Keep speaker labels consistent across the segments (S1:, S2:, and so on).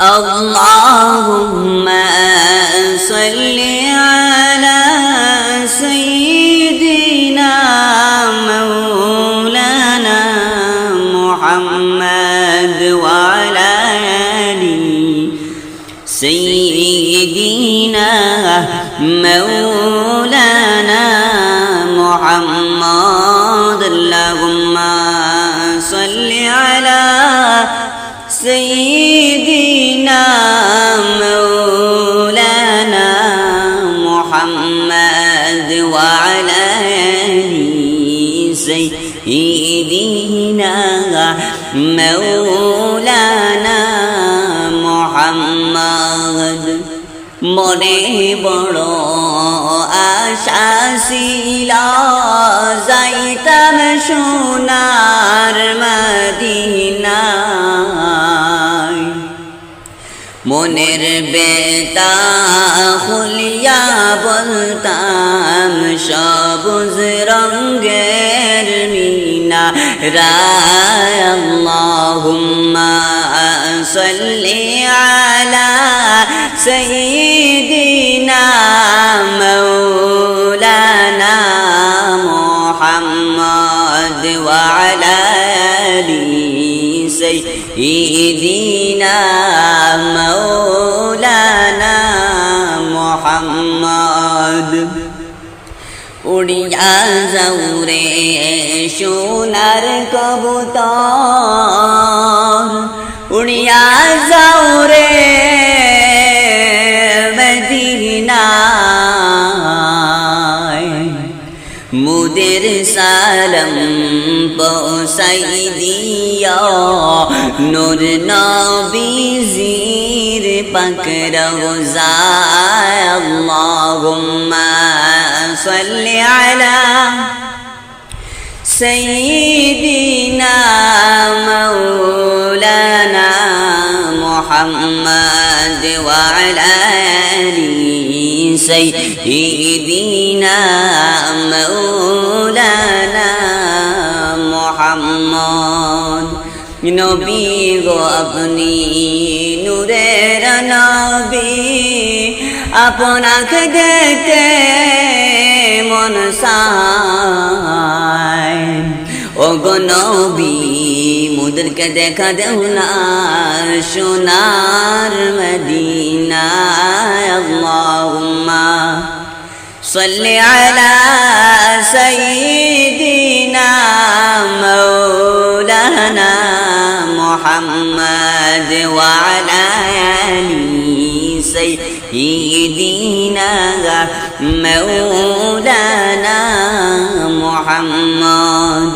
S1: اللهم صل على سيدنا مولانا محمد وعلى آل سيدنا مولانا محمد اللهم صل على سيدنا مولانا محمد وعلى آل سيدنا مولانا محمد মনে বড় আশা ছিল যাইতাম সোনার মদিনায় মনের বেতা খুলিয়া বলতাম সবুজ রঙের মিনারায় আল্লাহুম্মা সাল্লি আলা সাইয়্যিদিনা মাওলানা মুহাম্মদ ওয়া আলা আলি সাইয়্যিদিনা মাওলানা মুহাম্মদ উড়িয়া যাও রে সোনার কবুতর উড়িয়া যাও রে মদিনায় মুদের সালাম পৌঁছাই দিও নূর নবীজির পাক রওজায় আল্লাহুম্মা সাল্লি আলা সাইয়্যিদিনা মাওলানা মুহাম্মদ ওয়া আলা আলি সাইয়্যিদিনা মাওলানা মুহাম্মদ নবী গো আপনি নূরের নবী আপনাকে দেখতে মন চায় ও গো নবী মুদেরকে দেখা দেও না সোনার মদিনায় আল্লাহুম্মা সাল্লি আলা সাইয়্যিদিনা মাওলানা মুহাম্মদ ওয়া আলা আলি সাইয়্যিদিনা মাওলানা মুহাম্মদ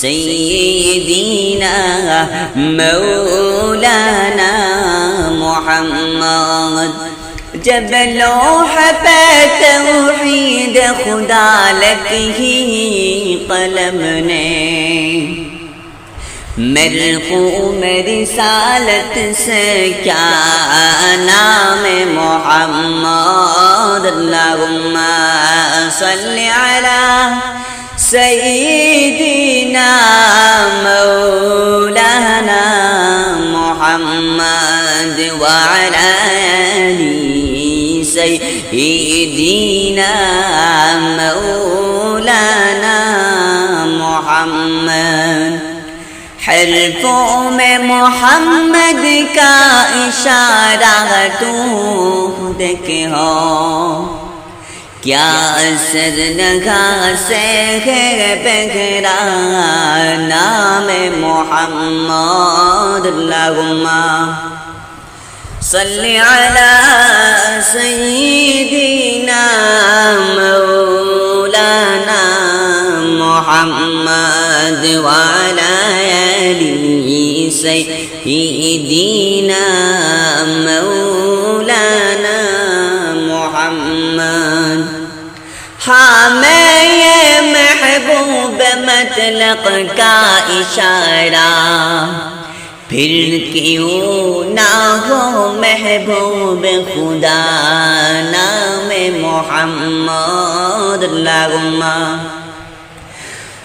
S1: سيدنا مولانا محمد جب لوح پہ توحید خدا لکھی قلم نے مرقوم رسالت سے کیا نام محمد اللہم صلی علی سيدنا مولانا محمد وعلى آل سيدنا مولانا محمد حرفوں میں محمد کا اشارہ تو دیکھے ہو کیا اثر نگاہ سے ہے بغیر نام محمد اللہم صلی علی سیدنا مولانا محمد وعلى آل سيدنا مولانا محمد ہمیں یہ محبوب مطلق کا اشارہ پھر کیوں نہ ہو محبوب خدا نام محمد اللہم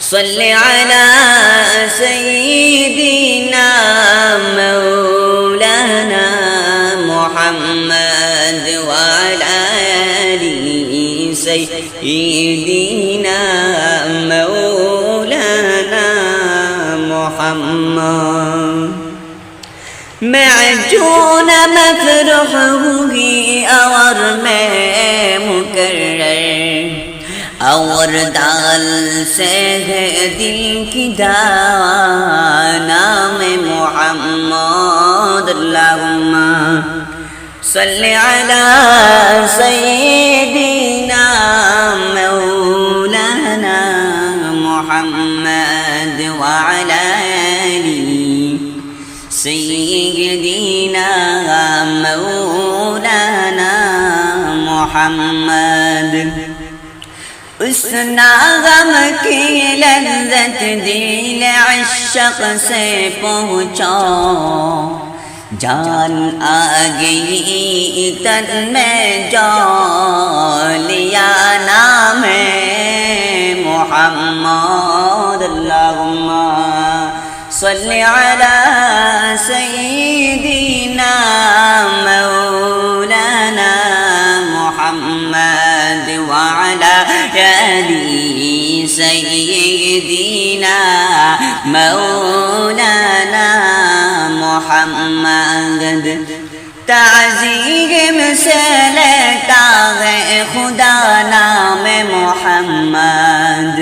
S1: صلی علی سیدنا مولانا محمد وعلی آلہ سیدنا مولانا محمد معجون مفرح ہوئی اور میں مکرر اور دال سے ہے دل کی دعا نام محمد اللہم صلی علی سیدنا مولانا محمد وعلی آلہ سیدنا مولانا محمد اس ناغم کی لذت دل عشق سے پہنچا جان آ گئی تن میں جو لیا نام محمد اللہم صلی علی سیدنا مولانا محمد وعلی آلہ سیدنا مولانا محمد تعظیم سے لیتا ہے خدا نام محمد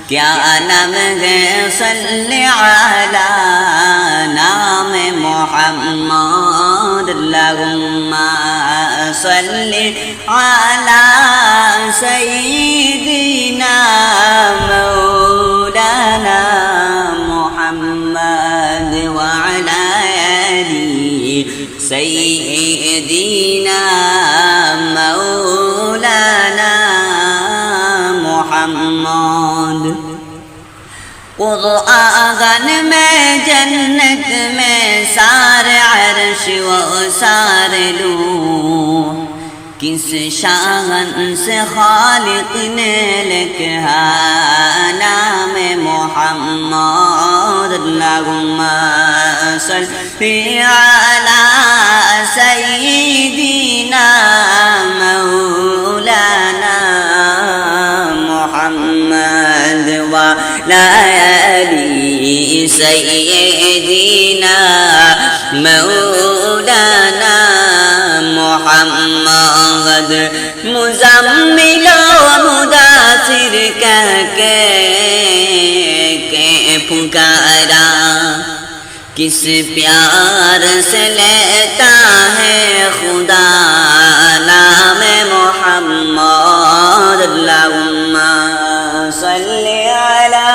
S1: کیا نام ہے صلی علی نام محمد اللہم صلی علی سیدنا مولانا محمد وعلی آلہ سیدنا مولانا محمد قرآن میں جنت میں سارے عرش و سارے لوح کس شان سے خالق نے لکھا نام محمد اللہم صلی علی سیدنا مولانا محمد وعلی آلہ سیدنا مولانا محمد مزمل و مداثر کہہ کے پکارا کس پیار سے لیتا ہے خدا نام محمد اللہم صلی علی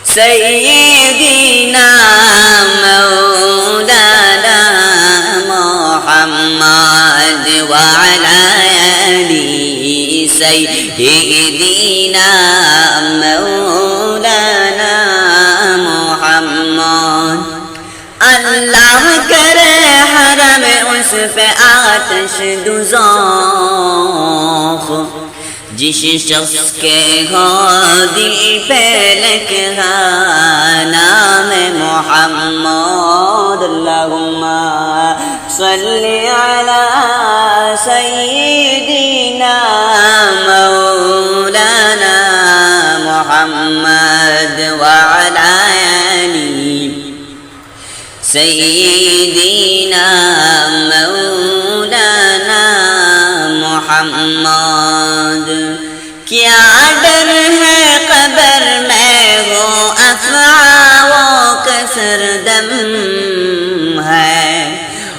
S1: سیدنا مولانا محمد وعلی آلہ سیدنا مولانا محمد اللہ کرے حرم اس پہ آتش دوزاخ جس شخص کے ہو دل پہ لکھا نام محمد اللہم صلی علی سیدنا مولانا محمد وعلی آلہ سیدنا مولانا محمد کیا ڈر ہے قبر میں وہ افعی و کثر دم ہے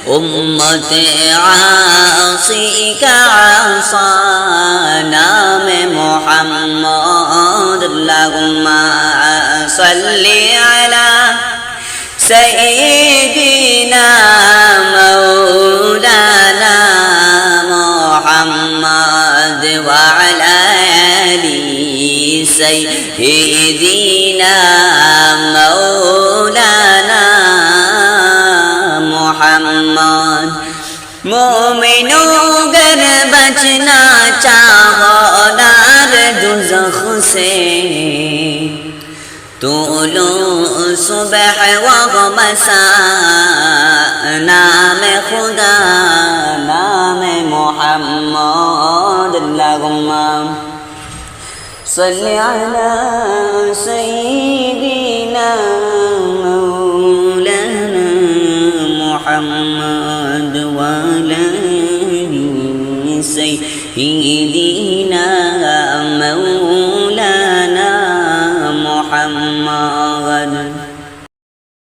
S1: امت عاصی کا عصا نام محمد اللہم صلی علی سيدنا مولانا محمد وعلى آل سيدنا مولانا محمد مومنوں گر بچنا چاہو نار دوزخ سے طلوع صبح و مساء نام خدا نام محمد اللہم صلی علی سیدنا مولانا محمد وعلى آل سيدنا